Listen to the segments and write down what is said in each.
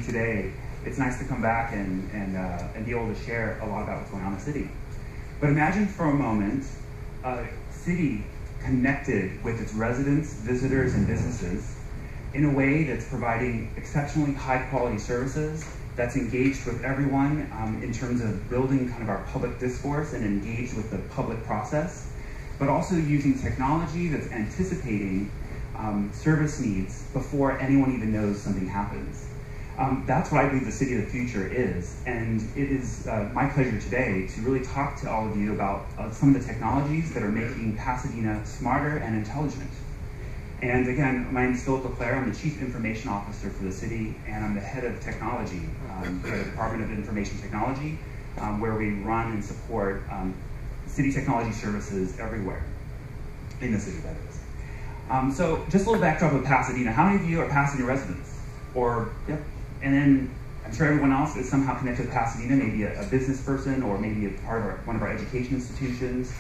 today, it's nice to come back and be able to share a lot about what's going on in the city. But imagine for a moment a city connected with its residents, visitors, and businesses in a way that's providing exceptionally high-quality services, that's engaged with everyone in terms of building kind of our public discourse and engaged with the public process, but also using technology that's anticipating service needs before anyone even knows something happens. That's what I believe the city of the future is, and it is my pleasure today to really talk to all of you about some of the technologies that are making Pasadena smarter and intelligent. And again, my name is Phillip Leclair. I'm the Chief Information Officer for the city, and I'm the head of technology for the Department of Information Technology, where we run and support city technology services everywhere in the city, that is. So just a little backdrop of Pasadena. How many of you are Pasadena residents? Or, yep. And then I'm sure everyone else is somehow connected with Pasadena, maybe a business person or maybe a part of one of our education institutions.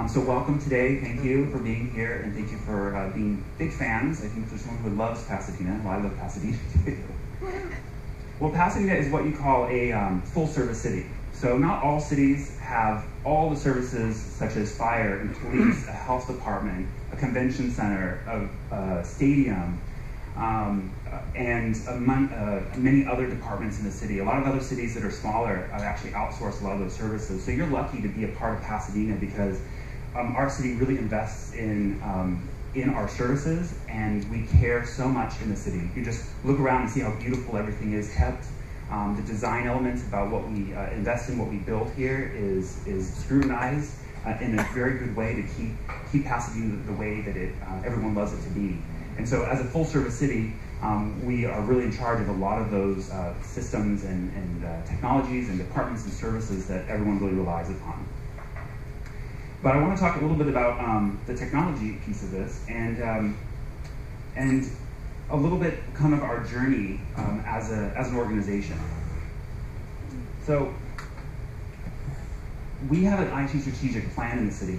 So welcome today. Thank you for being here, and thank you for being big fans. I think there's someone who loves Pasadena. Well, I love Pasadena too. Well, Pasadena is what you call a full-service city. So not all cities have all the services such as fire and police, a health department, a convention center, a stadium, and many other departments in the city. A lot of other cities that are smaller actually outsource a lot of those services. So you're lucky to be a part of Pasadena because our city really invests in our services, and we care so much in the city. You just look around and see how beautiful everything is kept. The design elements about what we invest in, what we build here is scrutinized in a very good way to keep Pasadena the way that everyone loves it to be. And so as a full-service city, we are really in charge of a lot of those systems and technologies and departments and services that everyone really relies upon. But I want to talk a little bit about the technology piece of this and a little bit kind of our journey as an organization. So we have an IT strategic plan in the city.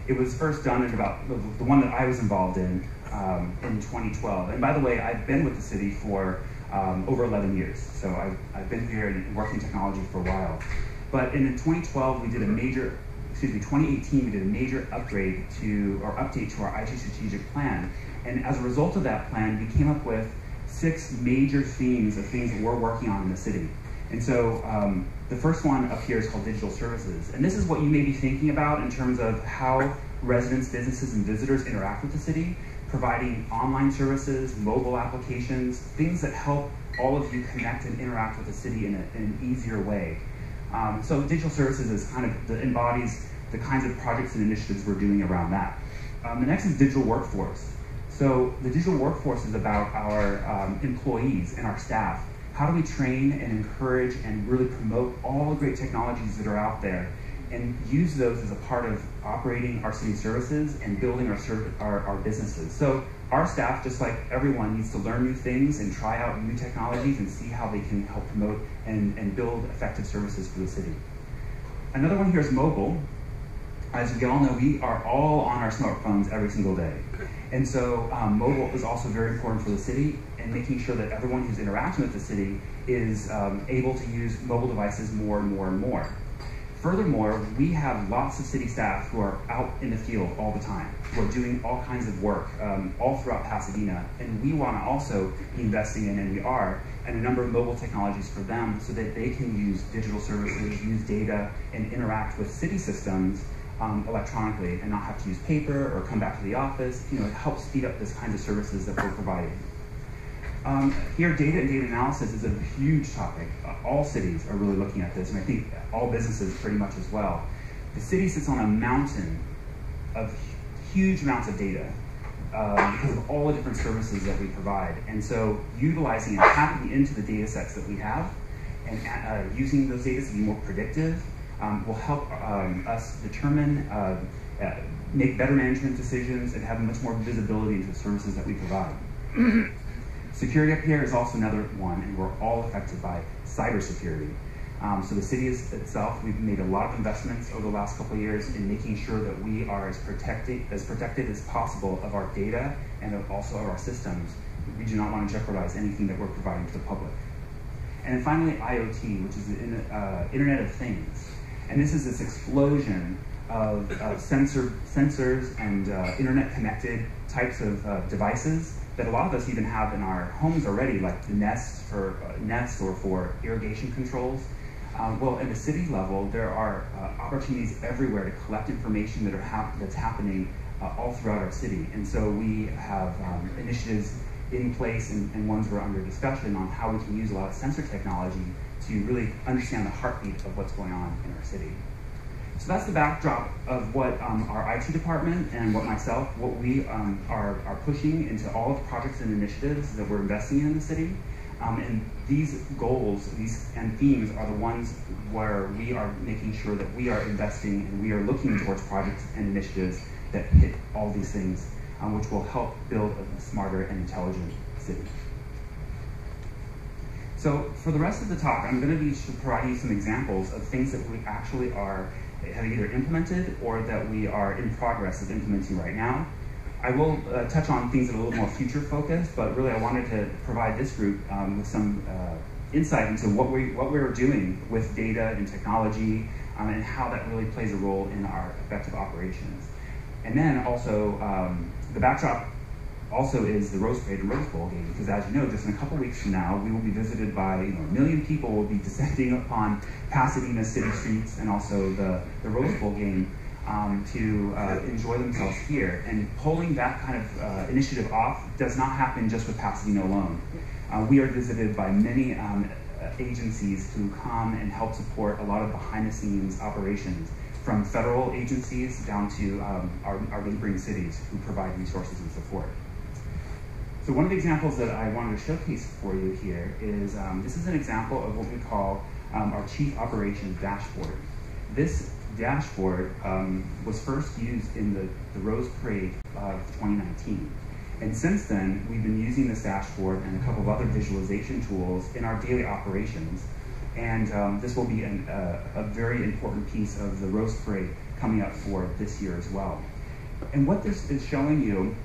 It was first done in about the one that I was involved in 2012. And by the way, I've been with the city for over 11 years. So I've been here and working technology for a while. But in 2012, we did a major, 2018, we did a major upgrade update to our IT strategic plan. And as a result of that plan, we came up with 6 major themes of things that we're working on in the city. And so the first one up here is called digital services. And this is what you may be thinking about in terms of how residents, businesses, and visitors interact with the city, providing online services, mobile applications, things that help all of you connect and interact with the city in an easier way. So digital services is kind of embodies the kinds of projects and initiatives we're doing around that. The next is digital workforce. So the digital workforce is about our employees and our staff. How do we train and encourage and really promote all the great technologies that are out there and use those as a part of operating our city services and building our businesses? So our staff, just like everyone, needs to learn new things and try out new technologies and see how they can help promote and build effective services for the city. Another one here is mobile. As we all know, we are all on our smartphones every single day. And so mobile is also very important for the city, and making sure that everyone who's interacting with the city is able to use mobile devices more and more and more. Furthermore, we have lots of city staff who are out in the field all the time, who are doing all kinds of work all throughout Pasadena, and we want to also be investing in, and we are, in a number of mobile technologies for them so that they can use digital services, use data, and interact with city systems electronically and not have to use paper or come back to the office. It helps speed up this kinds of services that we're providing. Here, data and data analysis is a huge topic. All cities are really looking at this, and I think all businesses pretty much as well. The city sits on a mountain of huge amounts of data because of all the different services that we provide. And so utilizing and tapping into the data sets that we have and using those data to be more predictive will help us determine, make better management decisions, and have much more visibility into the services that we provide. Security up here is also another one, and we're all affected by cybersecurity. So the city itself, we've made a lot of investments over the last couple of years in making sure that we are as protected as possible of our data and also of our systems. We do not want to jeopardize anything that we're providing to the public. And then finally, IoT, which is the Internet of Things. And this is this explosion of sensors and internet-connected types of devices that a lot of us even have in our homes already, like the Nest or for irrigation controls. Well, at the city level, there are opportunities everywhere to collect information that's happening all throughout our city. And so we have initiatives in place and ones that are under discussion on how we can use a lot of sensor technology to really understand the heartbeat of what's going on in our city. So that's the backdrop of what our IT department and what we are pushing into all of the projects and initiatives that we're investing in the city. And these goals and themes are the ones where we are making sure that we are investing and we are looking towards projects and initiatives that hit all these things, which will help build a smarter and intelligent city. So for the rest of the talk, I'm going to be providing you some examples of things that we actually have either implemented or that we are in progress of implementing right now. I will touch on things that are a little more future focused, but really I wanted to provide this group with some insight into what we're doing with data and technology and how that really plays a role in our effective operations. And then also the backdrop also is the Rose Parade and Rose Bowl game, because as you know, just in a couple weeks from now, we will be visited by, 1 million people will be descending upon Pasadena city streets and also the Rose Bowl game to enjoy themselves here. And pulling that kind of initiative off does not happen just with Pasadena alone. We are visited by many agencies who come and help support a lot of behind-the-scenes operations, from federal agencies down to our neighboring cities who provide resources and support. So one of the examples that I wanted to showcase for you here is, this is an example of what we call our Chief Operations Dashboard. This dashboard was first used in the Rose Parade of 2019. And since then, we've been using this dashboard and a couple of other visualization tools in our daily operations. And this will be a very important piece of the Rose Parade coming up for this year as well. And what this is showing you,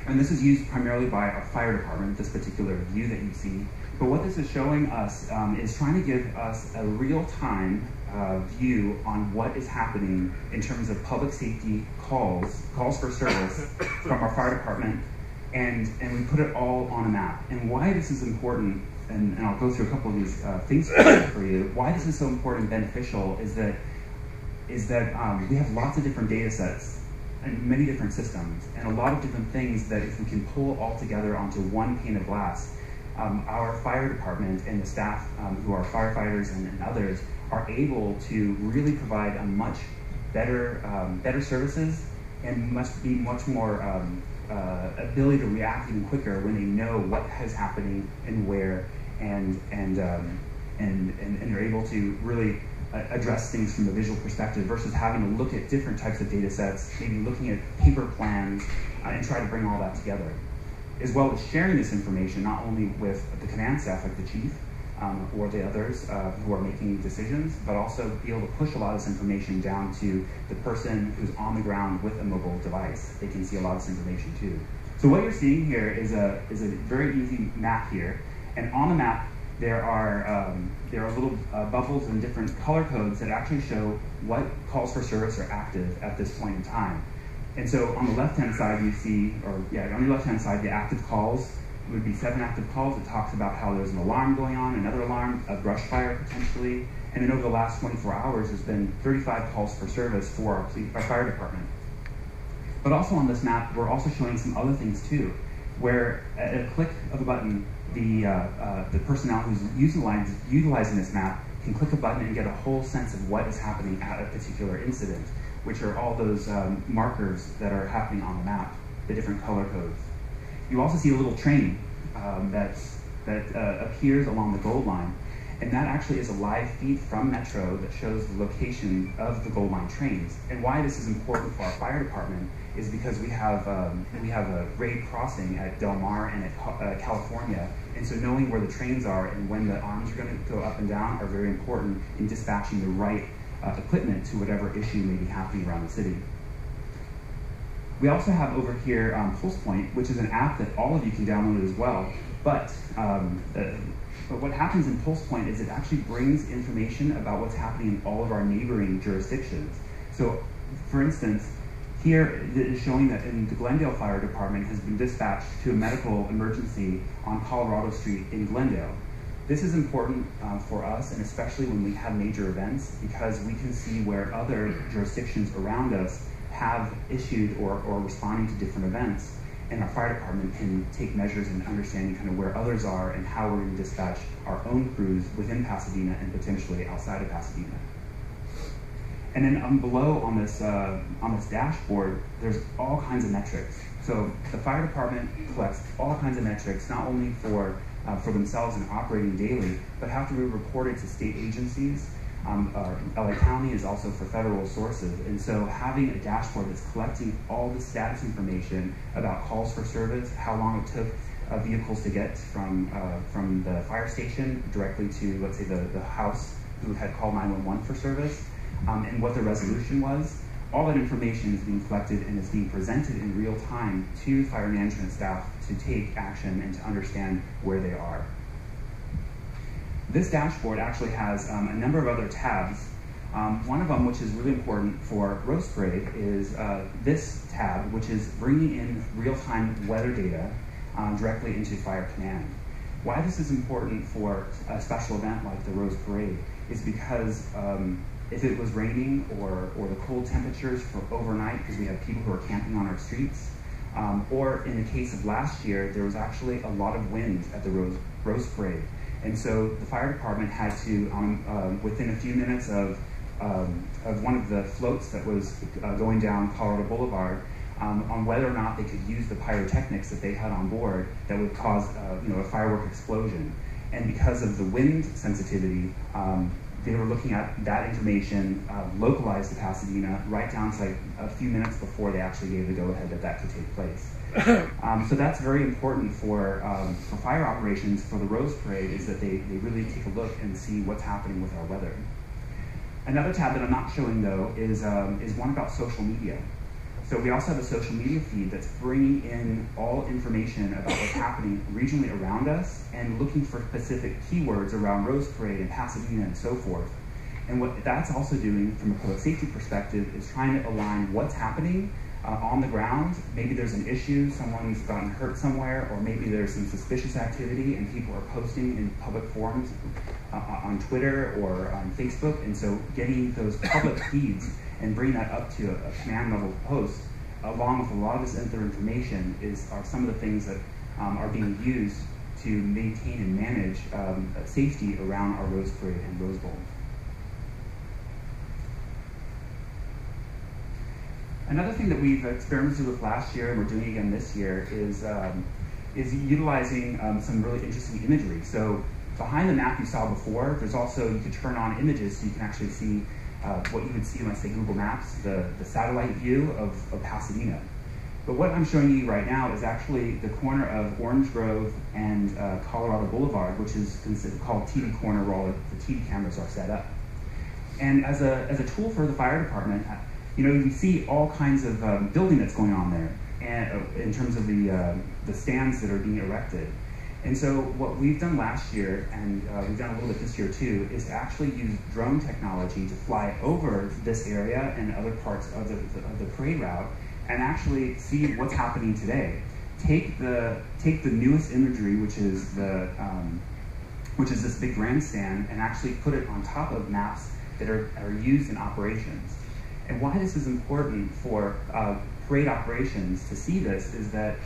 and this is used primarily by our fire department, this particular view that you see, but what this is showing us is trying to give us a real-time view on what is happening in terms of public safety calls for service from our fire department, and we put it all on a map. And why this is important, and I'll go through a couple of these things for you, why this is so important and beneficial is that we have lots of different data sets and many different systems, and a lot of different things that if we can pull all together onto one pane of glass, our fire department and the staff who are firefighters and others are able to really provide a much better services and must be much more ability to react even quicker when they know what is happening and where, and they're able to really address things from a visual perspective versus having to look at different types of data sets, maybe looking at paper plans and try to bring all that together. As well as sharing this information not only with the command staff like the chief or the others who are making decisions, but also be able to push a lot of this information down to the person who's on the ground with a mobile device. They can see a lot of this information too. So what you're seeing here is a very easy map here, and on the map there are little bubbles and different color codes that actually show what calls for service are active at this point in time. And so on the left-hand side you see, on the left-hand side, the active calls would be 7 active calls. It talks about how there's an alarm going on, another alarm, a brush fire potentially, and then over the last 24 hours there's been 35 calls for service for our fire department. But also on this map, we're also showing some other things too, where at a click of a button, the personnel who's utilizing this map can click a button and get a whole sense of what is happening at a particular incident, which are all those markers that are happening on the map, the different color codes. You also see a little train that appears along the gold line, and that actually is a live feed from Metro that shows the location of the gold line trains. And why this is important for our fire department is because we have a grade crossing at Del Mar and at California, and so knowing where the trains are and when the arms are going to go up and down are very important in dispatching the right equipment to whatever issue may be happening around the city. We also have over here Pulse Point, which is an app that all of you can download as well. But what happens in Pulse Point is it actually brings information about what's happening in all of our neighboring jurisdictions. So, for instance, here it is showing that the Glendale Fire Department has been dispatched to a medical emergency on Colorado Street in Glendale. This is important for us, and especially when we have major events, because we can see where other jurisdictions around us have issued or responding to different events. And our fire department can take measures in understanding kind of where others are and how we're going to dispatch our own crews within Pasadena and potentially outside of Pasadena. And then below on this dashboard, there's all kinds of metrics. So the fire department collects all kinds of metrics, not only for themselves and operating daily, but have to be reported to state agencies. LA County is also for federal sources, and so having a dashboard that's collecting all the status information about calls for service, how long it took vehicles to get from the fire station directly to, let's say, the house who had called 911 for service, and what the resolution was. All that information is being collected and is being presented in real time to fire management staff to take action and to understand where they are. This dashboard actually has a number of other tabs. One of them, which is really important for Rose Parade, is this tab, which is bringing in real-time weather data directly into Fire Command. Why this is important for a special event like the Rose Parade is because if it was raining or the cold temperatures for overnight, because we have people who are camping on our streets, or in the case of last year, there was actually a lot of wind at the Rose Parade. And so the fire department had to, within a few minutes of one of the floats that was going down Colorado Boulevard, on whether or not they could use the pyrotechnics that they had on board that would cause a firework explosion. And because of the wind sensitivity, they were looking at that information localized to Pasadena right down to like a few minutes before they actually gave the go-ahead that could take place. So that's very important for fire operations for the Rose Parade, is that they really take a look and see what's happening with our weather. Another tab that I'm not showing though is one about social media. So we also have a social media feed that's bringing in all information about what's happening regionally around us and looking for specific keywords around Rose Parade and Pasadena and so forth. And what that's also doing from a public safety perspective is trying to align what's happening on the ground. Maybe there's an issue, someone's gotten hurt somewhere, or maybe there's some suspicious activity and people are posting in public forums on Twitter or on Facebook. And so getting those public feeds and bring that up to a command level post, along with a lot of this other information, are some of the things that are being used to maintain and manage safety around our Rose Parade and Rose Bowl. Another thing that we've experimented with last year and we're doing again this year is utilizing some really interesting imagery. So behind the map you saw before, there's also, you could turn on images so you can actually see what you would see on, say, Google Maps, the satellite view of Pasadena. But what I'm showing you right now is actually the corner of Orange Grove and Colorado Boulevard, which is called TV Corner, where all the TV cameras are set up. And as a tool for the fire department, you can see all kinds of building that's going on there, and in terms of the stands that are being erected. And so what we've done last year, and we've done a little bit this year too, is to actually use drone technology to fly over this area and other parts of the parade route and actually see what's happening today. Take the newest imagery, which is this big grandstand, and actually put it on top of maps that are used in operations. And why this is important for parade operations to see this is that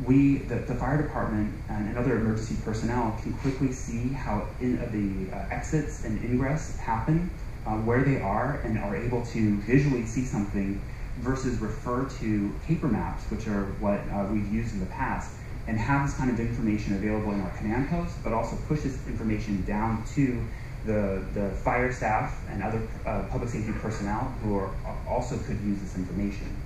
the fire department and other emergency personnel can quickly see how the exits and ingress happen, where they are, and are able to visually see something versus refer to paper maps, which are what we've used in the past, and have this kind of information available in our command post, but also push this information down to the fire staff and other public safety personnel who also could use this information.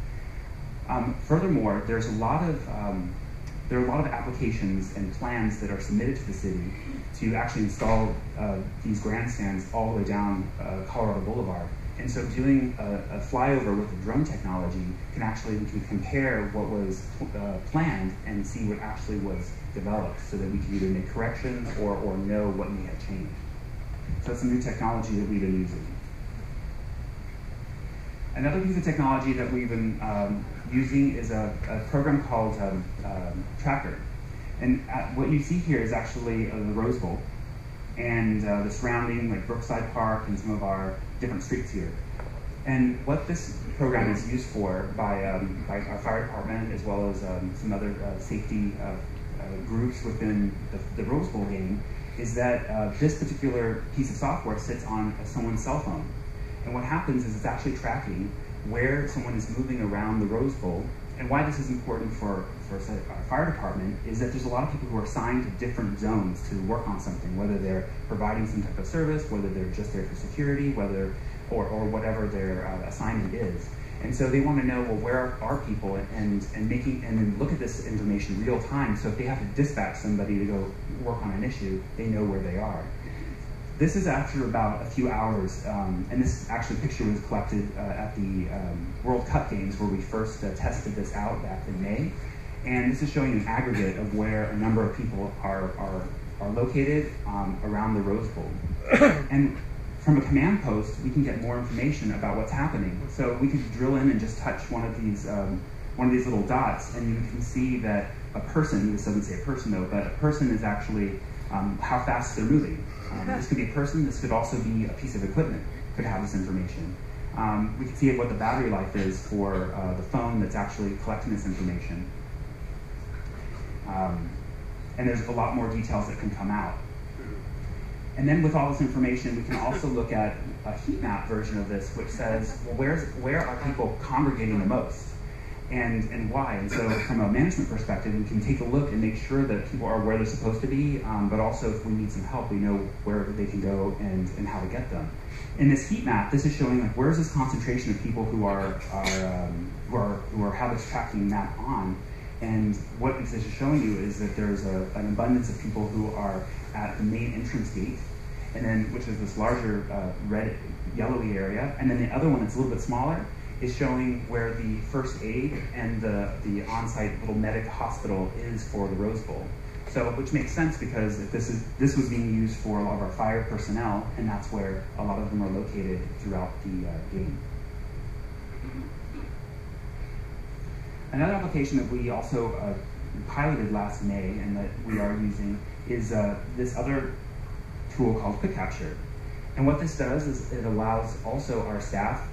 Furthermore, there are a lot of applications and plans that are submitted to the city to actually install these grandstands all the way down Colorado Boulevard. And so doing a flyover with the drone technology we can compare what was planned and see what actually was developed so that we can either make corrections or know what may have changed. So that's some new technology that we've been using. Another piece of technology that we've been using is a program called Tracker. And what you see here is actually the Rose Bowl and the surrounding, like Brookside Park and some of our different streets here. And what this program is used for by our fire department, as well as some other safety groups within the Rose Bowl game, is that this particular piece of software sits on someone's cell phone. And what happens is it's actually tracking where someone is moving around the Rose Bowl. And why this is important for our fire department is that there's a lot of people who are assigned to different zones to work on something, whether they're providing some type of service, whether they're just there for security, or whatever their assignment is. And so they want to know, well, where are people, and then look at this information real time. So if they have to dispatch somebody to go work on an issue, they know where they are. This is after about a few hours, and this actually picture was collected at the World Cup games where we first tested this out back in May. And this is showing an aggregate of where a number of people are located around the Rose Bowl. And from a command post, we can get more information about what's happening. So we could drill in and just touch one of these little dots, and you can see that a person, this doesn't say a person though, but a person is actually how fast they're moving. This could be a person, this could also be a piece of equipment, could have this information. We can see what the battery life is for the phone that's actually collecting this information. And there's a lot more details that can come out. And then with all this information, we can also look at a heat map version of this, which says, well, where are people congregating the most? And why? And so from a management perspective, we can take a look and make sure that people are where they're supposed to be, but also if we need some help, we know where they can go and how to get them. In this heat map, this is showing like where's this concentration of people who have this tracking map on. And what this is showing you is that there's an abundance of people who are at the main entrance gate, and then which is this larger red, yellowy area, and then the other one that's a little bit smaller is showing where the first aid and the on-site little medic hospital is for the Rose Bowl. So, which makes sense because if this was being used for a lot of our fire personnel, and that's where a lot of them are located throughout the game. Another application that we also piloted last May and that we are using is this other tool called Quick Capture. And what this does is it allows also our staff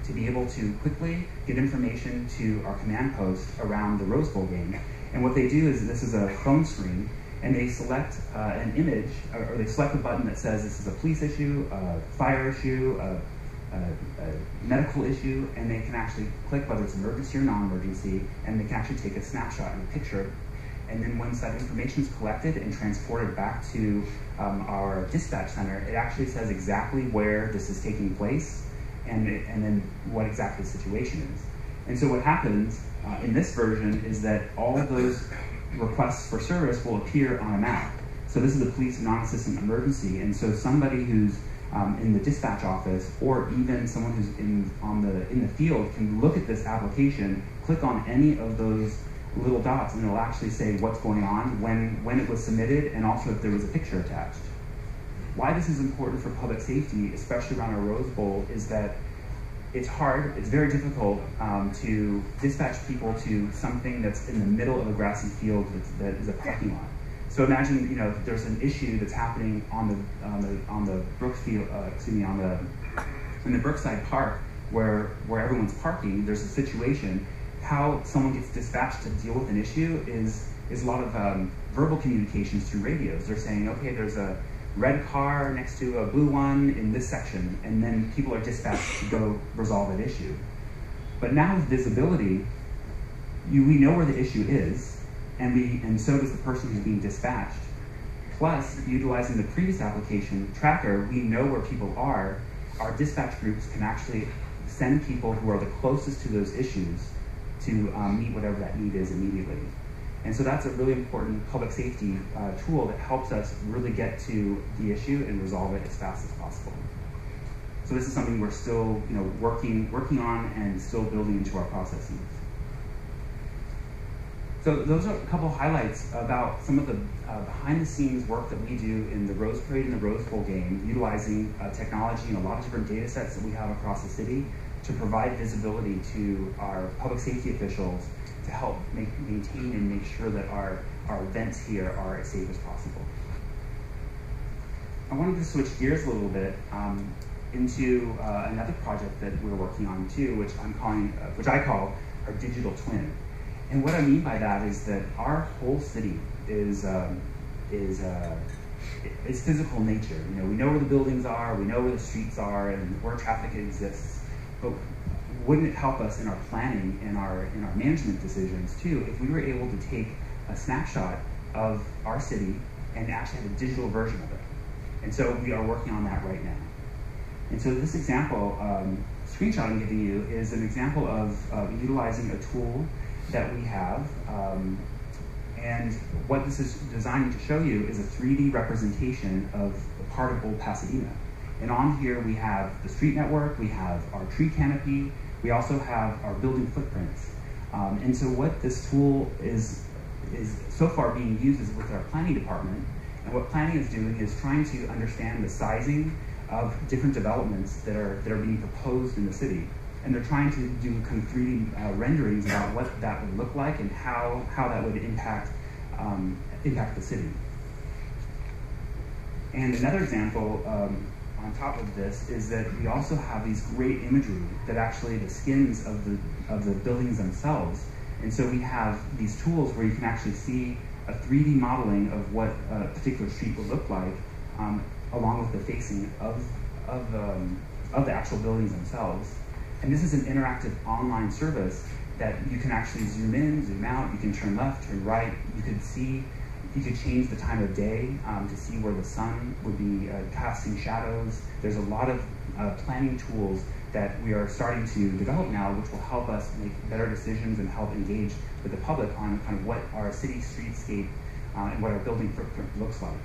to be able to quickly get information to our command post around the Rose Bowl game. And what they do is this is a phone screen, and they select an image, or they select a button that says this is a police issue, a fire issue, a medical issue, and they can actually click whether it's emergency or non-emergency, and they can actually take a snapshot and a picture. And then once that information is collected and transported back to our dispatch center, it actually says exactly where this is taking place and then what exactly the situation is. And so what happens in this version is that all of those requests for service will appear on a map. So this is the police non-assistant emergency, and so somebody who's in the dispatch office, or even someone who's in the field, can look at this application, click on any of those little dots, and it'll actually say what's going on, when it was submitted, and also if there was a picture attached. Why this is important for public safety, especially around our Rose Bowl, is that it's hard, it's very difficult to dispatch people to something that's in the middle of a grassy field that is a parking lot. So imagine, if there's an issue that's happening on the Brookfield, in the Brookside Park where everyone's parking. There's a situation. How someone gets dispatched to deal with an issue is a lot of verbal communications through radios. They're saying, okay, there's a red car next to a blue one in this section, and then people are dispatched to go resolve that issue. But now with visibility, we know where the issue is, and so does the person who's being dispatched. Plus, utilizing the previous application, Tracker, we know where people are. Our dispatch groups can actually send people who are the closest to those issues to meet whatever that need is immediately. And so that's a really important public safety tool that helps us really get to the issue and resolve it as fast as possible. So this is something we're still working on and still building into our processes. So those are a couple highlights about some of the behind-the-scenes work that we do in the Rose Parade and the Rose Bowl game, utilizing technology and a lot of different data sets that we have across the city to provide visibility to our public safety officials to help maintain and make sure that our events here are as safe as possible. I wanted to switch gears a little bit into another project that we're working on too, which I call our digital twin. And what I mean by that is that our whole city is physical nature. You know, we know where the buildings are, we know where the streets are, and where traffic exists. But wouldn't it help us in our planning and our management decisions too if we were able to take a snapshot of our city and actually have a digital version of it? And so we are working on that right now. And so this example, screenshot I'm giving you, is an example of utilizing a tool that we have. And what this is designed to show you is a 3D representation of part of old Pasadena. And on here we have the street network, we have our tree canopy, we also have our building footprints. And so what this tool is so far being used is with our planning department. And what planning is doing is trying to understand the sizing of different developments that are being proposed in the city. And they're trying to do kind of 3D renderings about what that would look like and how that would impact the city. And another example on top of this is that we also have these great imagery that actually the skins of the buildings themselves. And so we have these tools where you can actually see a 3D modeling of what a particular street will look like, along with the facing of the actual buildings themselves. And this is an interactive online service that you can actually zoom in, zoom out, you can turn left, turn right, you could change the time of day to see where the sun would be casting shadows. There's a lot of planning tools that we are starting to develop now, which will help us make better decisions and help engage with the public on kind of what our city streetscape and what our building footprint looks like.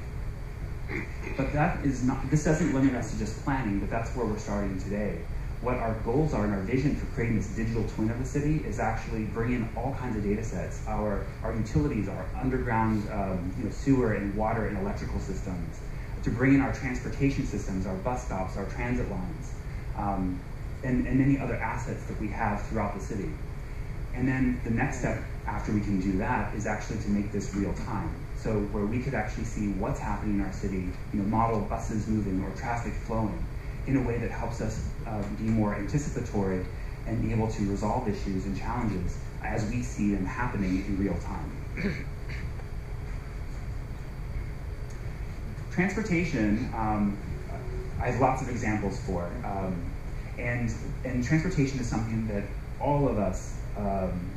But this doesn't limit us to just planning, but that's where we're starting today. What our goals are and our vision for creating this digital twin of the city is actually bringing in all kinds of data sets. Our utilities, our underground sewer and water and electrical systems, to bring in our transportation systems, our bus stops, our transit lines, and many other assets that we have throughout the city. And then the next step after we can do that is actually to make this real time. So where we could actually see what's happening in our city, model buses moving or traffic flowing in a way that helps us be more anticipatory and be able to resolve issues and challenges as we see them happening in real time. Transportation, I have lots of examples for. And transportation is something that all of us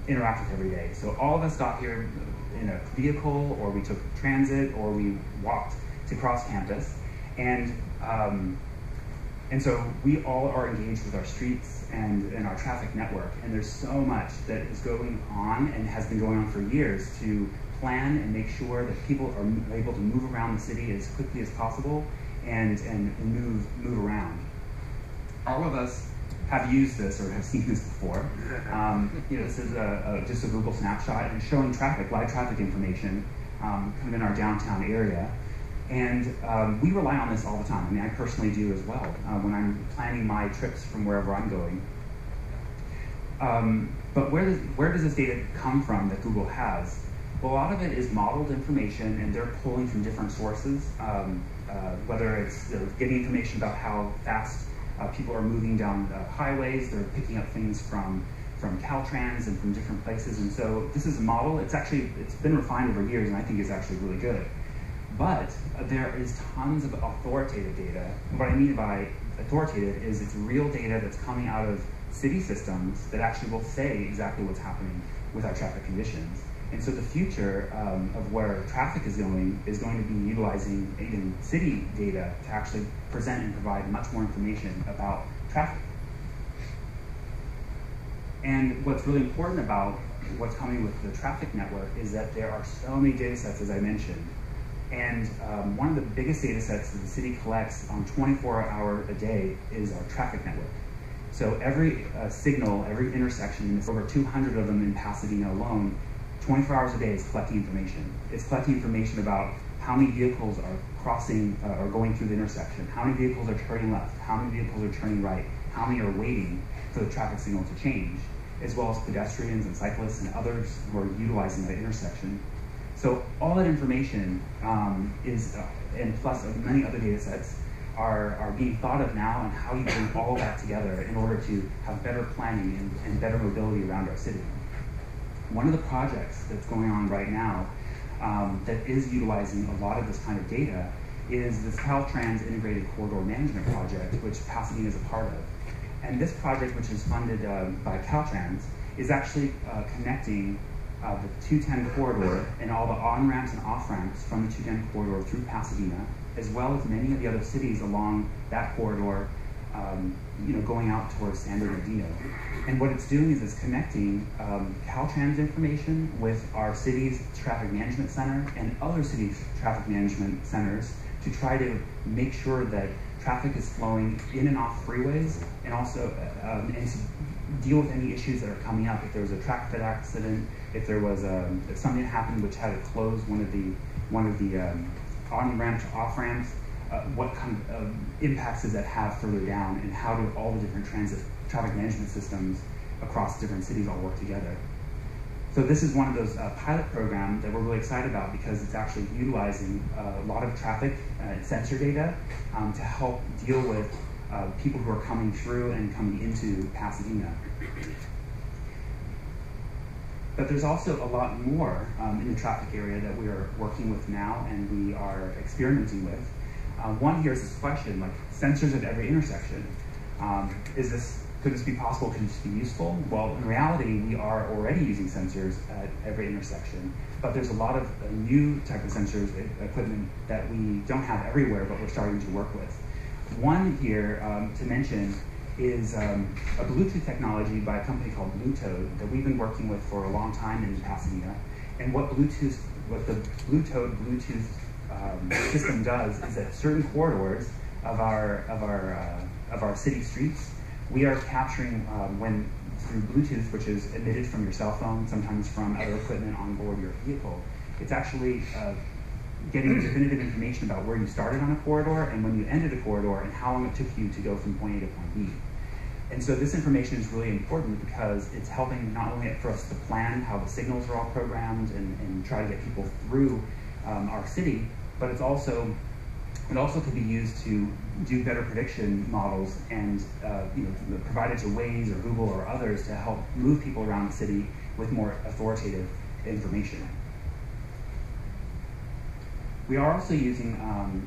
interact with every day. So all of us got here in a vehicle, or we took transit, or we walked to cross campus. And so we all are engaged with our streets and our traffic network. And there's so much that is going on and has been going on for years to plan and make sure that people are able to move around the city as quickly as possible and move around. All of us have used this or have seen this before. This is just a Google snapshot and showing live traffic information kind of in our downtown area. And we rely on this all the time. I mean, I personally do as well when I'm planning my trips from wherever I'm going. But where does this data come from that Google has? Well, a lot of it is modeled information, and they're pulling from different sources, whether it's getting information about how fast people are moving down the highways. They're picking up things from Caltrans and from different places. And so this is a model. It's been refined over years, and I think it's actually really good. But there is tons of authoritative data. And what I mean by authoritative is it's real data that's coming out of city systems that actually will say exactly what's happening with our traffic conditions. And so the future of where traffic is going to be utilizing even city data to actually present and provide much more information about traffic. And what's really important about what's coming with the traffic network is that there are so many data sets, as I mentioned. And one of the biggest data sets that the city collects on 24 hours a day is our traffic network. So every signal, every intersection, and there's over 200 of them in Pasadena alone, 24 hours a day, it's collecting information. It's collecting information about how many vehicles are crossing or going through the intersection, how many vehicles are turning left, how many vehicles are turning right, how many are waiting for the traffic signal to change, as well as pedestrians and cyclists and others who are utilizing that intersection. So all that information and plus many other data sets, are being thought of now, and how you bring all that together in order to have better planning and better mobility around our city. One of the projects that's going on right now that is utilizing a lot of this kind of data is this Caltrans Integrated Corridor Management Project, which Pasadena is a part of. And this project, which is funded by Caltrans, is actually connecting the 210 corridor and all the on-ramps and off-ramps from the 210 corridor through Pasadena, as well as many of the other cities along that corridor, going out towards San Bernardino. And what it's doing is it's connecting Caltrans information with our city's traffic management center and other cities' traffic management centers to try to make sure that traffic is flowing in and off freeways, and also and to deal with any issues that are coming up. If there was a traffic accident, if there was if something happened which had to close one of the on-ramps to off-ramps, what kind of impacts does that have further down, and how do all the different transit traffic management systems across different cities all work together? So this is one of those pilot programs that we're really excited about, because it's actually utilizing a lot of traffic sensor data to help deal with people who are coming through and coming into Pasadena. But there's also a lot more in the traffic area that we are working with now and we are experimenting with. One here is this question, like sensors at every intersection. Could this be possible? Could this be useful? Well, in reality, we are already using sensors at every intersection, but there's a lot of new type of sensors, equipment that we don't have everywhere, but we're starting to work with. One here to mention is a Bluetooth technology by a company called Bluetooth that we've been working with for a long time in Pasadena. And what the Bluetooth system does is that certain corridors of our city streets, we are capturing when through Bluetooth, which is emitted from your cell phone, sometimes from other equipment on board your vehicle. It's actually getting definitive information about where you started on a corridor and when you ended a corridor and how long it took you to go from point A to point B. And so this information is really important because it's helping not only for us to plan how the signals are all programmed and try to get people through our city, but it also could be used to do better prediction models and provide it to Waze or Google or others to help move people around the city with more authoritative information. We are also using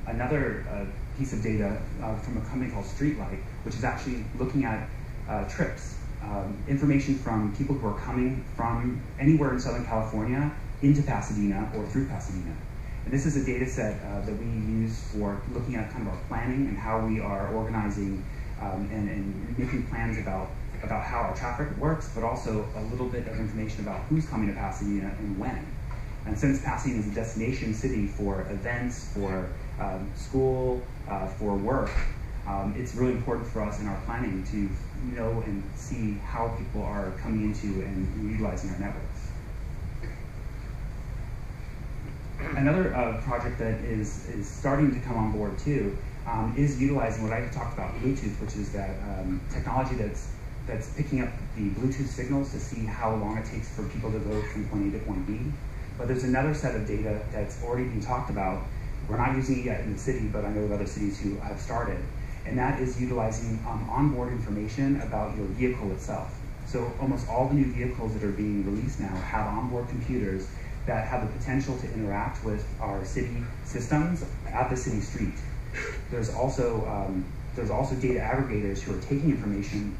another piece of data from a company called Streetlight, which is actually looking at trips, information from people who are coming from anywhere in Southern California into Pasadena or through Pasadena. And this is a data set that we use for looking at kind of our planning and how we are organizing and making plans about how our traffic works, but also a little bit of information about who's coming to Pasadena and when. And since Pasadena is a destination city for events, for school, for work, it's really important for us in our planning to know and see how people are coming into and utilizing our networks. Another project that is starting to come on board too is utilizing what I talked about, Bluetooth, which is that technology that's picking up the Bluetooth signals to see how long it takes for people to go from point A to point B. But there's another set of data that's already been talked about. We're not using it yet in the city, but I know of other cities who have started. And that is utilizing onboard information about your vehicle itself. So almost all the new vehicles that are being released now have onboard computers that have the potential to interact with our city systems at the city street. There's also data aggregators who are taking information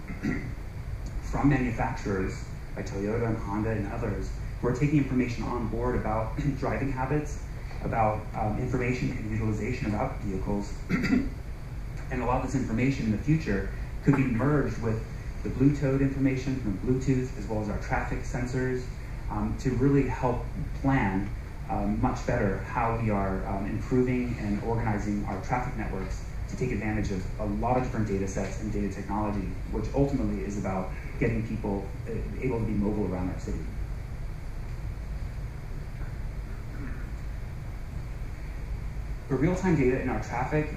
from manufacturers like Toyota and Honda and others, who are taking information on board about driving habits, about information and utilization about vehicles. And a lot of this information in the future could be merged with the Bluetooth information from Bluetooth, as well as our traffic sensors, to really help plan much better how we are improving and organizing our traffic networks to take advantage of a lot of different data sets and data technology, which ultimately is about getting people able to be mobile around our city. But real-time data in our traffic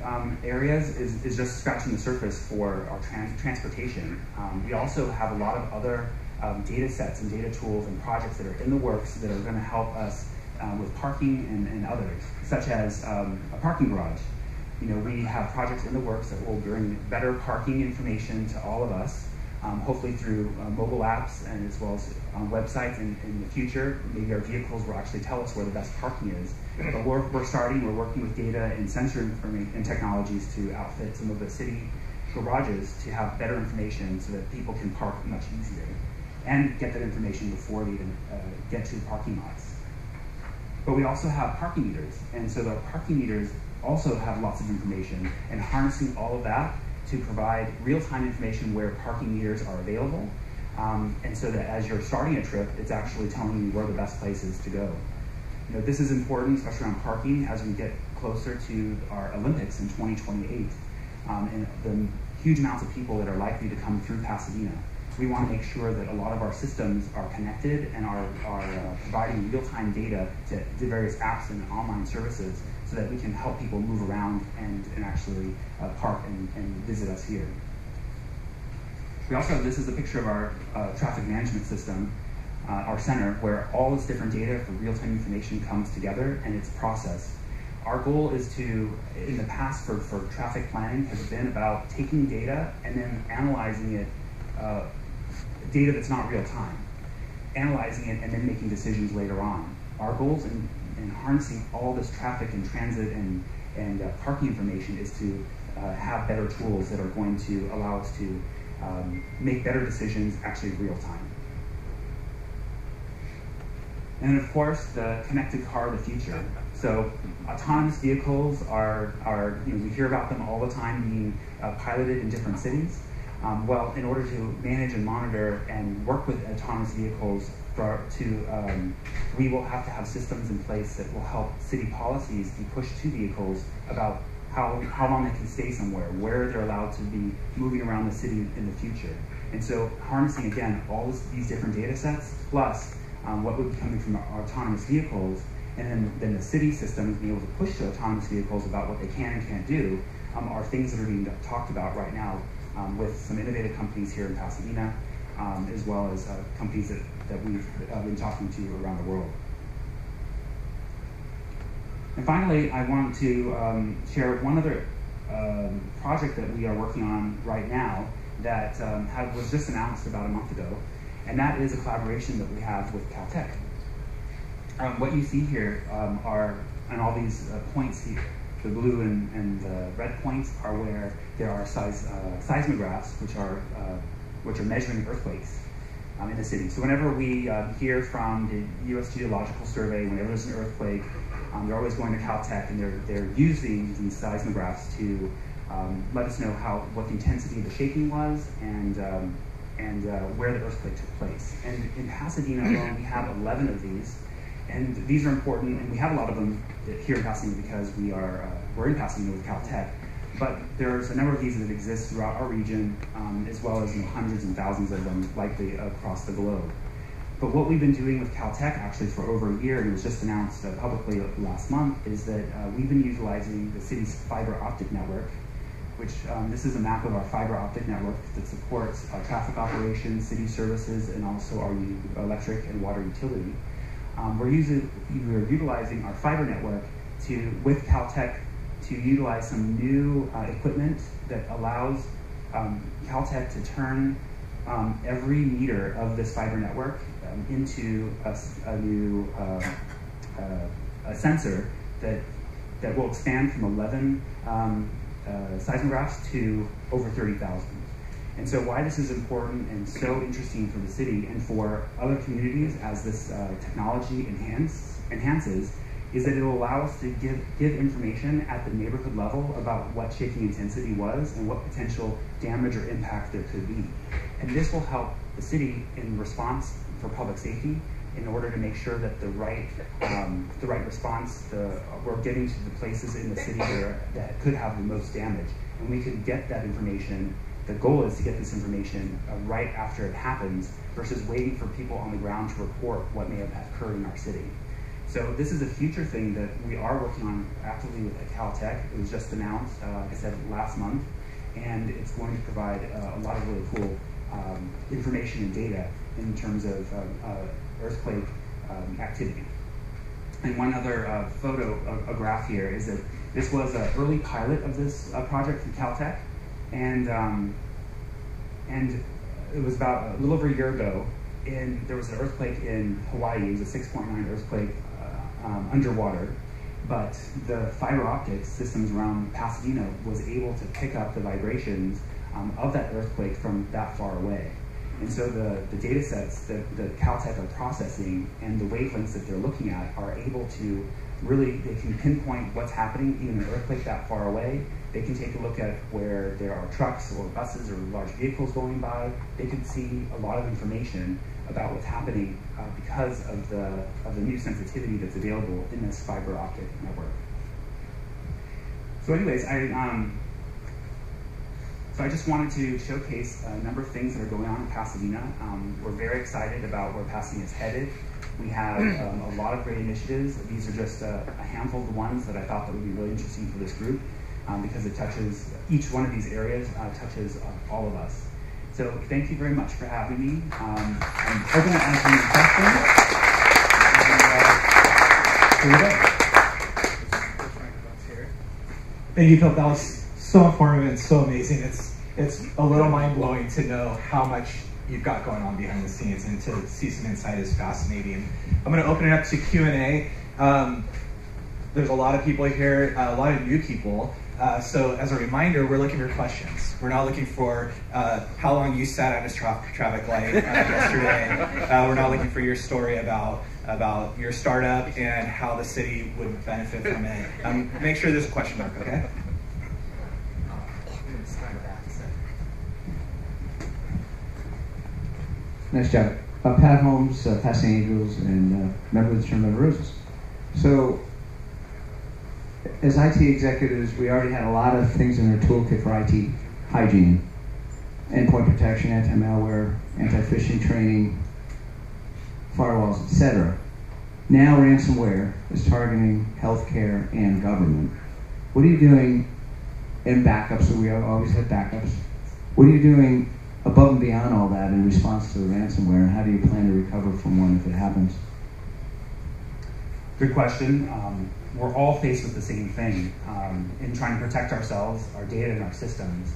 areas is just scratching the surface for our transportation. We also have a lot of other data sets and data tools and projects that are in the works that are going to help us with parking and others, such as a parking garage. We have projects in the works that will bring better parking information to all of us, hopefully through mobile apps and as well as on websites in the future. Maybe our vehicles will actually tell us where the best parking is. But we're working with data and sensor and technologies to outfit some of the city garages to have better information so that people can park much easier and get that information before they even get to the parking lots. But we also have parking meters, and so the parking meters also have lots of information, and harnessing all of that to provide real-time information where parking meters are available, and so that as you're starting a trip, it's actually telling you where the best place is to go. This is important, especially around parking, as we get closer to our Olympics in 2028, and the huge amounts of people that are likely to come through Pasadena. We want to make sure that a lot of our systems are connected and are providing real-time data to various apps and online services so that we can help people move around and actually park and visit us here. We also have, this is a picture of our traffic management system, our center, where all this different data for real-time information comes together and it's processed. Our goal is to, in the past for traffic planning, has been about taking data and then analyzing it, data that's not real time, analyzing it and then making decisions later on. Our goals in harnessing all this traffic and transit and parking information is to have better tools that are going to allow us to make better decisions actually real time. And of course, the connected car of the future. So autonomous vehicles are we hear about them all the time being piloted in different cities. Well, in order to manage and monitor and work with autonomous vehicles, we will have to have systems in place that will help city policies be pushed to vehicles about how long they can stay somewhere, where they're allowed to be moving around the city in the future. And so harnessing, again, all these different data sets, plus what would be coming from autonomous vehicles, and then the city systems being able to push to autonomous vehicles about what they can and can't do, are things that are being talked about right now with some innovative companies here in Pasadena, as well as companies that we've been talking to around the world. And finally, I want to share one other project that we are working on right now that was just announced about a month ago, and that is a collaboration that we have with Caltech. What you see here are, on all these points here, the blue and the red points are where there are seismographs, which are measuring earthquakes in the city. So whenever we hear from the U.S. Geological Survey, whenever there's an earthquake, they're always going to Caltech, and they're using these seismographs to let us know what the intensity of the shaking was and where the earthquake took place. And in Pasadena alone, we have 11 of these. And these are important, and we have a lot of them here in Pasadena because we're in Pasadena with Caltech. But there's a number of these that exist throughout our region, as well as hundreds and thousands of them likely across the globe. But what we've been doing with Caltech actually for over a year, and it was just announced publicly last month, is that we've been utilizing the city's fiber optic network, which this is a map of our fiber optic network that supports our traffic operations, city services, and also our electric and water utility. We're utilizing our fiber network with Caltech to utilize some new equipment that allows Caltech to turn every meter of this fiber network into a new sensor that will expand from 11 seismographs to over 30,000. And so why this is important and so interesting for the city and for other communities as this technology enhances is that it will allow us to give information at the neighborhood level about what shaking intensity was and what potential damage or impact there could be. And this will help the city in response for public safety in order to make sure that the right response, we're getting to the places in the city that could have the most damage. And we can get that information. The goal is to get this information right after it happens versus waiting for people on the ground to report what may have occurred in our city. So this is a future thing that we are working on actively with Caltech. It was just announced, like I said, last month, and it's going to provide a lot of really cool information and data in terms of earthquake activity. And one other a graph here is that this was an early pilot of this project from Caltech, and it was about a little over a year ago. And there was an earthquake in Hawaii. It was a 6.9 earthquake underwater, but the fiber optic systems around Pasadena was able to pick up the vibrations of that earthquake from that far away. And so the data sets that Caltech are processing and the wavelengths that they're looking at are able to really, they can pinpoint what's happening even in an earthquake that far away. They can take a look at where there are trucks or buses or large vehicles going by. They can see a lot of information about what's happening because of the new sensitivity that's available in this fiber optic network. So anyways, So I just wanted to showcase a number of things that are going on in Pasadena. We're very excited about where Pasadena is headed. We have a lot of great initiatives. These are just a handful of the ones that I thought that would be really interesting for this group because it touches, each one of these areas touches all of us. So thank you very much for having me. I'm open to answering your questions. And, here we go. Thank you, Phil. That was so informative and so amazing. It's a little mind-blowing to know how much you've got going on behind the scenes, and to see some insight is fascinating. I'm going to open it up to Q&A. There's a lot of people here, a lot of new people. So as a reminder, we're looking for questions. We're not looking for how long you sat at a traffic light yesterday. We're not looking for your story about your startup and how the city would benefit from it. Make sure there's a question mark, okay? Nice job. Pat Holmes, Pasadena Angels, and member of the Tournament of Roses. So, as IT executives, we already had a lot of things in our toolkit for IT hygiene, endpoint protection, anti-malware, anti-phishing training, firewalls, etc. Now ransomware is targeting healthcare and government. What are you doing in backups? So we always have backups. What are you doing above and beyond all that in response to the ransomware, and how do you plan to recover from one if it happens? Good question. We're all faced with the same thing in trying to protect ourselves, our data, and our systems.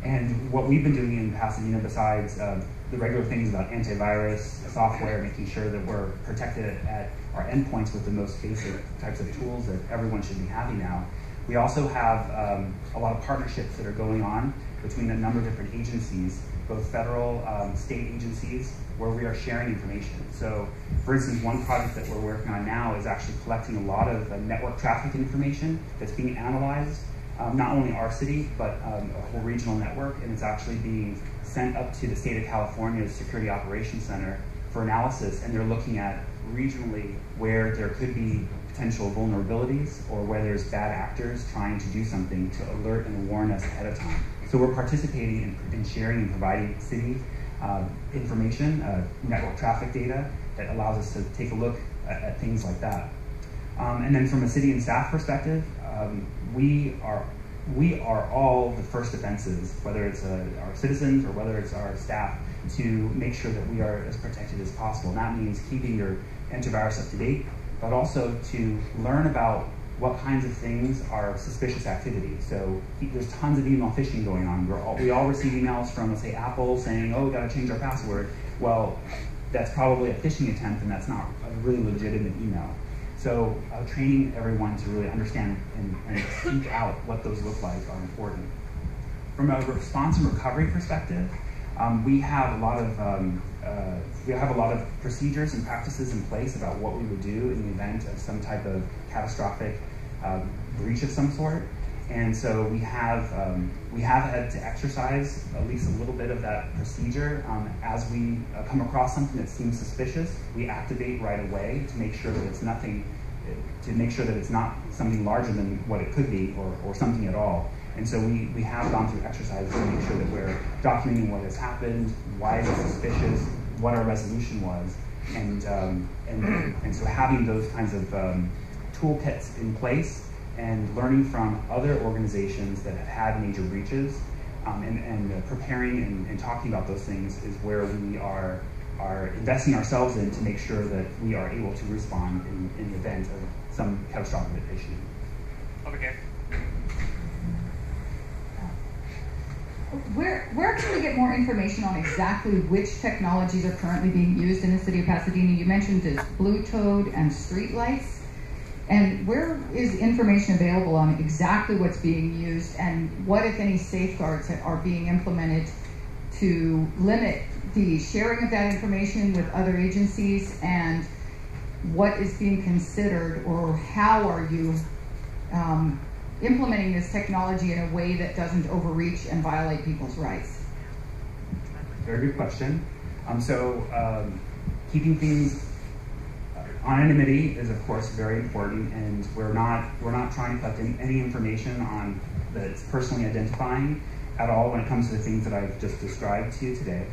And what we've been doing in Pasadena, besides the regular things about antivirus, software, making sure that we're protected at our endpoints with the most basic types of tools that everyone should be having now, we also have a lot of partnerships that are going on between a number of different agencies, both federal, state agencies, where we are sharing information. So, for instance, one project that we're working on now is actually collecting a lot of network traffic information that's being analyzed, not only our city, but a whole regional network, and it's actually being sent up to the state of California's Security Operations Center for analysis, and they're looking at regionally where there could be potential vulnerabilities or where there's bad actors trying to do something to alert and warn us ahead of time. So we're participating in sharing and providing city information, network traffic data that allows us to take a look at things like that. And then from a city and staff perspective, we are all the first defenses, whether it's our citizens or whether it's our staff, to make sure that we are as protected as possible. And that means keeping your antivirus up to date, but also to learn about what kinds of things are suspicious activity. So there's tons of email phishing going on. We all receive emails from, let's say, Apple saying, oh, we gotta change our password. Well, that's probably a phishing attempt, and that's not a really legitimate email. So training everyone to really understand and seek out what those look like are important. From a response and recovery perspective, we have a lot of procedures and practices in place about what we would do in the event of some type of catastrophic breach of some sort. And so we have had to exercise at least a little bit of that procedure. As we come across something that seems suspicious, we activate right away to make sure that it's nothing, to make sure that it's not something larger than what it could be, or something at all. And so we have gone through exercises to make sure that we're documenting what has happened, why it's suspicious, what our resolution was. And so having those kinds of toolkits in place and learning from other organizations that have had major breaches, and preparing and talking about those things is where we are investing ourselves in to make sure that we are able to respond in the event of some catastrophic issue. Over here. Where can we get more information on exactly which technologies are currently being used in the city of Pasadena? You mentioned this Blue Toad and streetlights. And where is information available on exactly what's being used, and what, if any, safeguards are being implemented to limit the sharing of that information with other agencies, and what is being considered, or how are you implementing this technology in a way that doesn't overreach and violate people's rights? Very good question. Keeping things anonymity is, of course, very important, and we're not trying to collect any information on that's personally identifying at all when it comes to the things that I've just described to you today.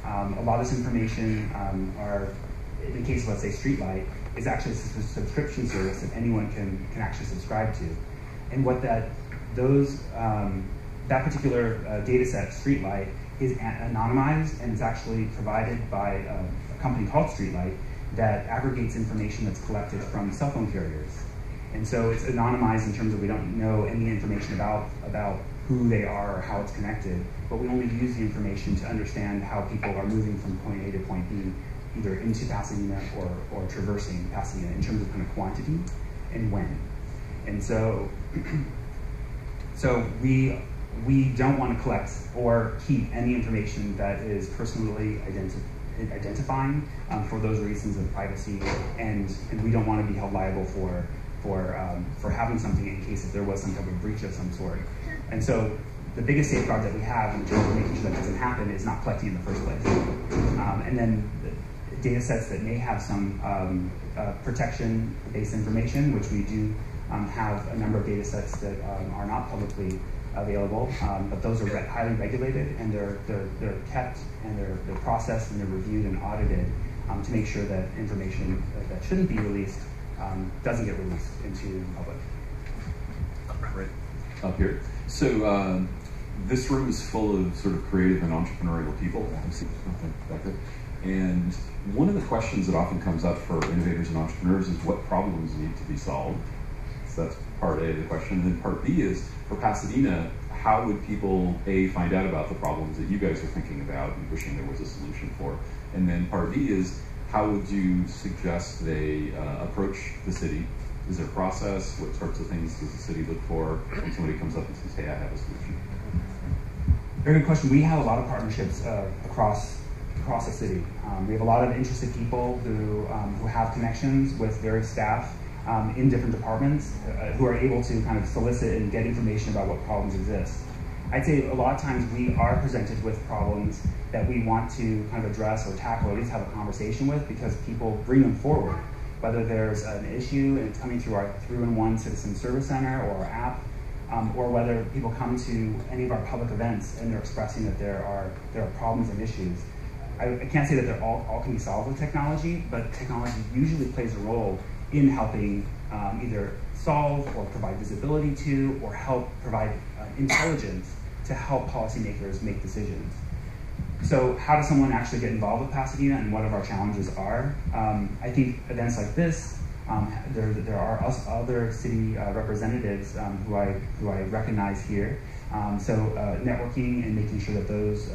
A lot of this information are, in the case of, let's say, Streetlight, is actually a subscription service that anyone can actually subscribe to. And what that particular data set, Streetlight, is anonymized, and it's actually provided by a company called Streetlight that aggregates information that's collected from cell phone carriers. And so it's anonymized in terms of we don't know any information about who they are or how it's connected, but we only use the information to understand how people are moving from point A to point B, either into Pasadena or traversing Pasadena in terms of kind of quantity and when. And so we don't want to collect or keep any information that is personally identifying for those reasons of privacy, and we don't want to be held liable for having something in case if there was some type of breach of some sort. And so the biggest safeguard that we have in terms of making sure that doesn't happen is not collecting in the first place. And then the data sets that may have some protection-based information, which we do have a number of data sets that are not publicly available, but those are highly regulated, and they're kept, and they're processed, and they're reviewed and audited to make sure that information that shouldn't be released doesn't get released into the public. Right up here. So this room is full of sort of creative and entrepreneurial people. I see something back there. And one of the questions that often comes up for innovators and entrepreneurs is what problems need to be solved. So that's part A of the question. And then part B is, for Pasadena, how would people, A, find out about the problems that you guys are thinking about and wishing there was a solution for? And then part B is, how would you suggest they approach the city? Is there a process? What sorts of things does the city look for when somebody comes up and says, hey, I have a solution? Very good question. We have a lot of partnerships across the city. We have a lot of interested people who have connections with various staff in different departments who are able to kind of solicit and get information about what problems exist. I'd say a lot of times we are presented with problems that we want to kind of address or tackle, or at least have a conversation with, because people bring them forward. Whether there's an issue and it's coming through our 3-in-1 Citizen Service Center or our app, or whether people come to any of our public events and they're expressing that there are problems and issues. I can't say that they're all can be solved with technology, but technology usually plays a role in helping either solve or provide visibility to, or help provide intelligence to help policymakers make decisions. So how does someone actually get involved with Pasadena, and what of our challenges are? I think events like this, there are other city representatives who I recognize here. So networking and making sure that those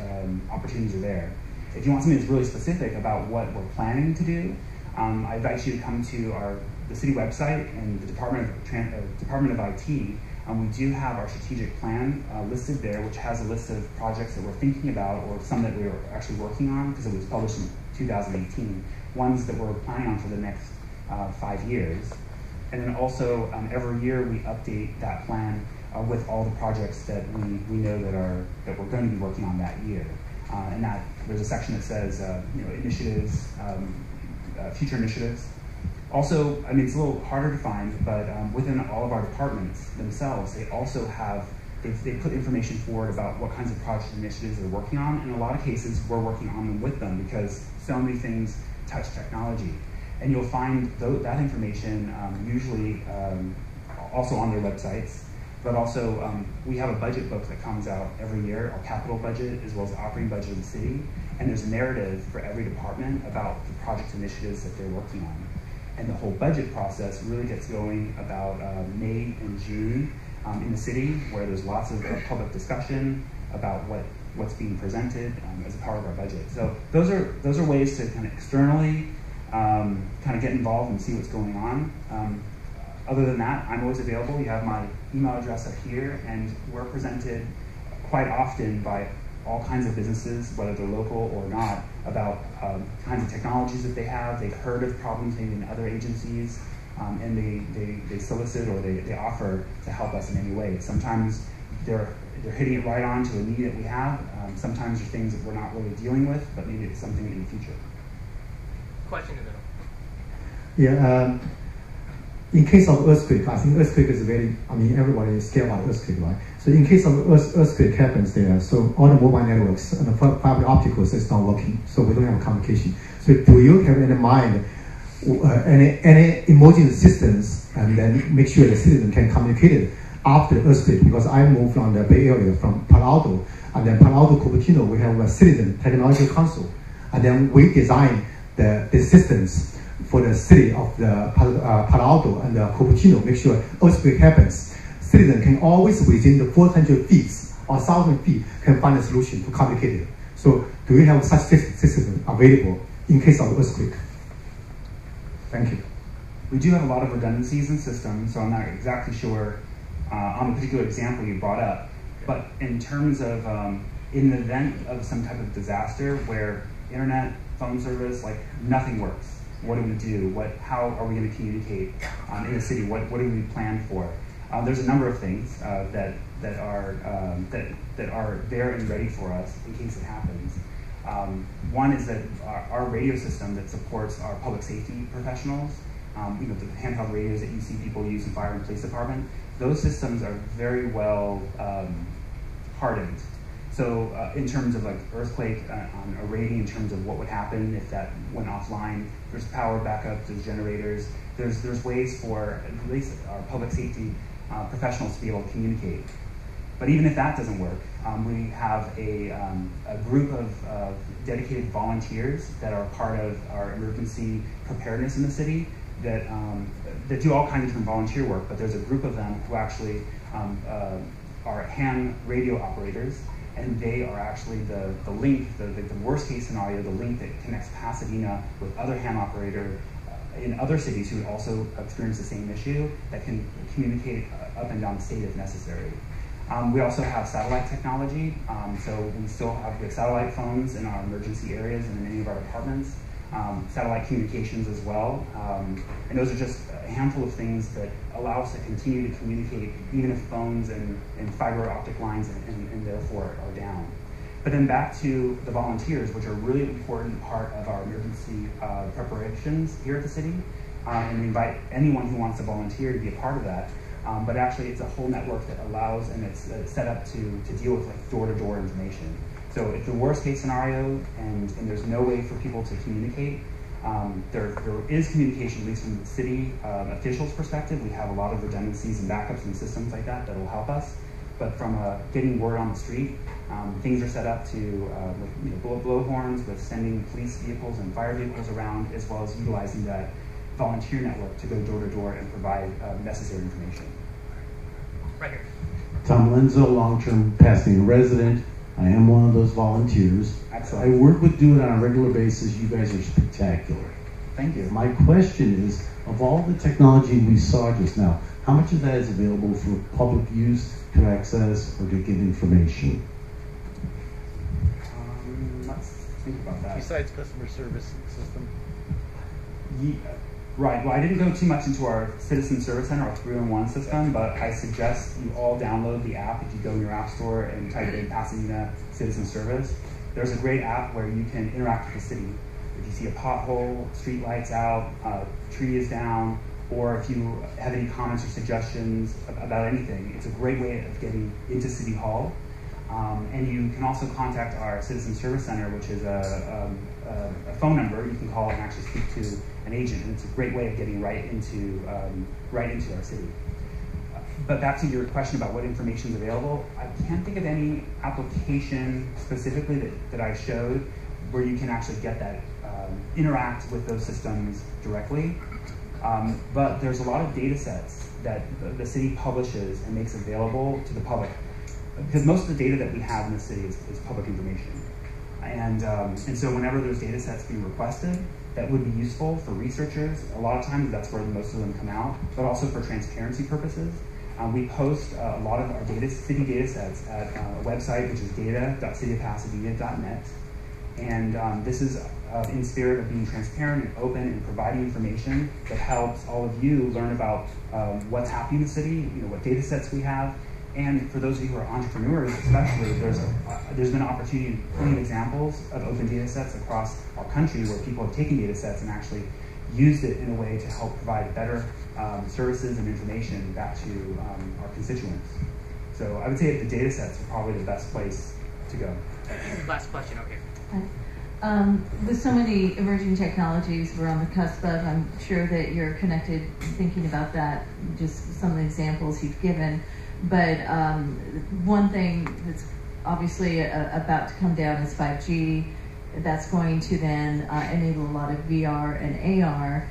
opportunities are there. If you want something that's really specific about what we're planning to do, I invite you to come to the city website and the Department of IT. We do have our strategic plan listed there, which has a list of projects that we're thinking about, or some that we were actually working on because it was published in 2018, ones that we're planning on for the next 5 years. And then also every year we update that plan with all the projects that we know that we're going to be working on that year. And that there's a section that says initiatives, future initiatives. Also, I mean, it's a little harder to find, but within all of our departments themselves, they also have, they put information forward about what kinds of project initiatives they're working on. In a lot of cases, we're working on them with them, because so many things touch technology. And you'll find that information usually also on their websites, but also we have a budget book that comes out every year, our capital budget as well as the operating budget of the city, and there's a narrative for every department about the project initiatives that they're working on. And the whole budget process really gets going about May and June in the city, where there's lots of public discussion about what's being presented as a part of our budget. So those are ways to kind of externally kind of get involved and see what's going on. Other than that, I'm always available. You have my email address up here, and we're presented quite often by all kinds of businesses, whether they're local or not, about kinds of technologies that they have. They've heard of problems maybe in other agencies, and they solicit or they offer to help us in any way. Sometimes they're hitting it right on to a need that we have. Sometimes there's things that we're not really dealing with, but maybe it's something in the future. Question in the middle. Yeah. In case of earthquake, I think earthquake is everybody is scared about earthquake, right? So in case of earthquake happens there, so all the mobile networks and the fiber opticals is not working, so we don't have communication. So do you have in mind any emergency systems, and then make sure the citizen can communicate it after the earthquake? Because I moved from the Bay Area, from Palo Alto, and then Palo Alto, Cupertino, we have a citizen technology council, and then we design the systems for the city of the Palo Alto and the Cupertino, make sure earthquake happens. Citizen can always within the 400 feet or 1,000 feet can find a solution to communicate it. So do we have such system available in case of earthquake? Thank you. We do have a lot of redundancies in systems, so I'm not exactly sure on the particular example you brought up. But in terms of in the event of some type of disaster where internet, phone service, like nothing works, what do we do? How are we going to communicate in the city? What do we plan for? There's a number of things that are there and ready for us in case it happens. One is that our radio system that supports our public safety professionals, the handheld radios that you see people use in fire and police department, those systems are very well hardened. So in terms of like earthquake on a rating, in terms of what would happen if that went offline, there's power backup, there's generators, there's ways for at least our public safety professionals to be able to communicate. But even if that doesn't work, we have a group of dedicated volunteers that are part of our emergency preparedness in the city that do all kinds of different volunteer work, but there's a group of them who actually are ham radio operators, and they are actually the link, the worst case scenario, the link that connects Pasadena with other ham operator in other cities who would also experience the same issue, that can communicate up and down the state if necessary. We also have satellite technology, so we still have satellite phones in our emergency areas and in many of our departments, satellite communications as well, and those are just a handful of things that allow us to continue to communicate even if phones and fiber optic lines and therefore are down. But then back to the volunteers, which are a really important part of our emergency preparations here at the city, and we invite anyone who wants to volunteer to be a part of that. But actually it's a whole network that allows, and it's set up to deal with like door-to-door information. So if the worst case scenario and there's no way for people to communicate, there is communication, at least from the city officials' perspective. We have a lot of redundancies and backups and systems like that will help us. But from getting word on the street, things are set up to with blowhorns, with sending police vehicles and fire vehicles around, as well as utilizing that volunteer network to go door to door and provide necessary information. Right here. Tom Lenzo, long-term Pasadena resident. I am one of those volunteers. Excellent. I work with Do It on a regular basis. You guys are spectacular. Thank you. My question is, of all the technology we saw just now, how much of that is available for public use to access or to get information? Let's think about that. Besides customer service system? Yeah. Right, well I didn't go too much into our Citizen Service Center, our 3-in-1 system, but I suggest you all download the app if you go in your app store and type in Pasadena Citizen Service. There's a great app where you can interact with the city. If you see a pothole, street lights out, tree is down, or if you have any comments or suggestions about anything, it's a great way of getting into City Hall. And you can also contact our Citizen Service Center, which is a phone number you can call and actually speak to an agent. And it's a great way of getting right into our city. But back to your question about what information is available, I can't think of any application specifically that I showed where you can actually get that, interact with those systems directly. But there's a lot of data sets that the city publishes and makes available to the public. Because most of the data that we have in the city is public information. And so whenever there's data sets being requested, that would be useful for researchers. A lot of times that's where most of them come out, but also for transparency purposes. We post a lot of our city data sets at a website, which is data.cityofpasadena.net. And this is in spirit of being transparent and open and providing information that helps all of you learn about what's happening in the city, what data sets we have. And for those of you who are entrepreneurs, especially, there's been an opportunity, plenty of examples of open data sets across our country where people have taken data sets and actually used it in a way to help provide better services and information back to our constituents. So I would say that the data sets are probably the best place to go. Last question, okay. With so many emerging technologies we're on the cusp of, I'm sure that you're connected thinking about that, just some of the examples you've given. But one thing that's obviously about to come down is 5G. That's going to then enable a lot of VR and AR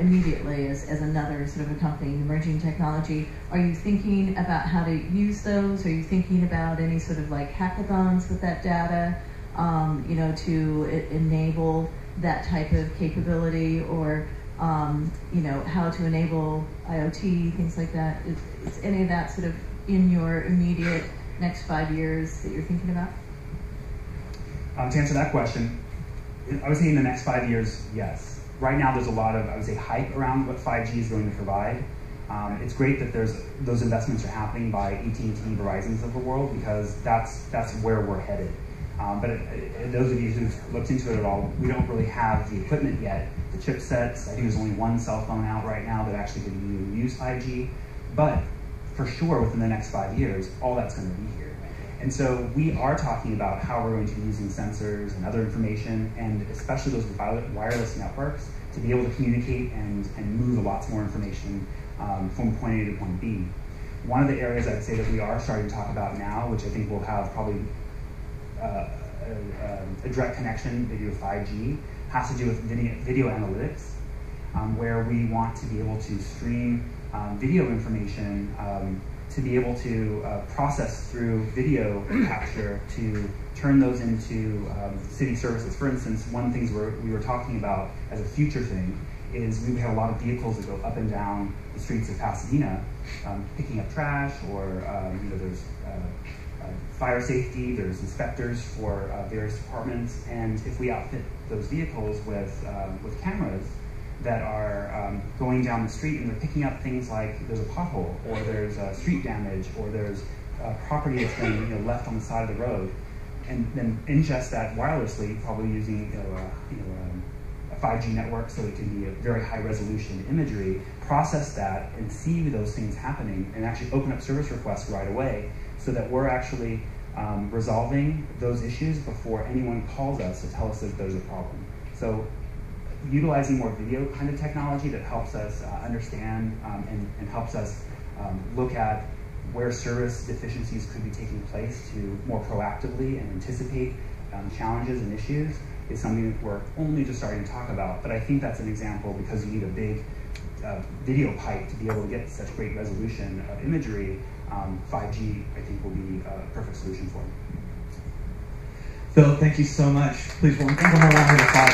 immediately as another sort of accompanying emerging technology. Are you thinking about how to use those? Are you thinking about any sort of like hackathons with that data, to enable that type of capability, or how to enable IoT, things like that? Is any of that sort of in your immediate next 5 years that you're thinking about? To answer that question, I would say in the next 5 years, yes. Right now there's a lot of, I would say, hype around what 5G is going to provide. It's great that those investments are happening by AT&T, Verizon's of the world, because that's where we're headed. But those of you who've looked into it at all, we don't really have the equipment yet, the chipsets. I think there's only one cell phone out right now that actually can even use 5G. But for sure, within the next 5 years, all that's going to be here. And so we are talking about how we're going to be using sensors and other information, and especially those wireless networks, to be able to communicate and move lots more information from point A to point B. One of the areas I'd say that we are starting to talk about now, which I think will have probably a direct connection maybe with 5G, has to do with video analytics, where we want to be able to stream video information to be able to process through video capture to turn those into city services. For instance, one of the things we were talking about as a future thing is we have a lot of vehicles that go up and down the streets of Pasadena picking up trash, or there's fire safety, there's inspectors for various departments, and if we outfit those vehicles with cameras that are going down the street and they're picking up things like there's a pothole, or there's street damage, or there's property that's been left on the side of the road, and then ingest that wirelessly, probably using a 5G network, so it can be a very high resolution imagery, process that and see those things happening, and actually open up service requests right away, so that we're actually resolving those issues before anyone calls us to tell us that there's a problem. So utilizing more video kind of technology that helps us understand and helps us look at where service deficiencies could be taking place to more proactively and anticipate challenges and issues is something that we're only just starting to talk about. But I think that's an example, because you need a big video pipe to be able to get such great resolution of imagery. 5G, I think, will be a perfect solution for it. Phil, thank you so much. Please, one more round of applause.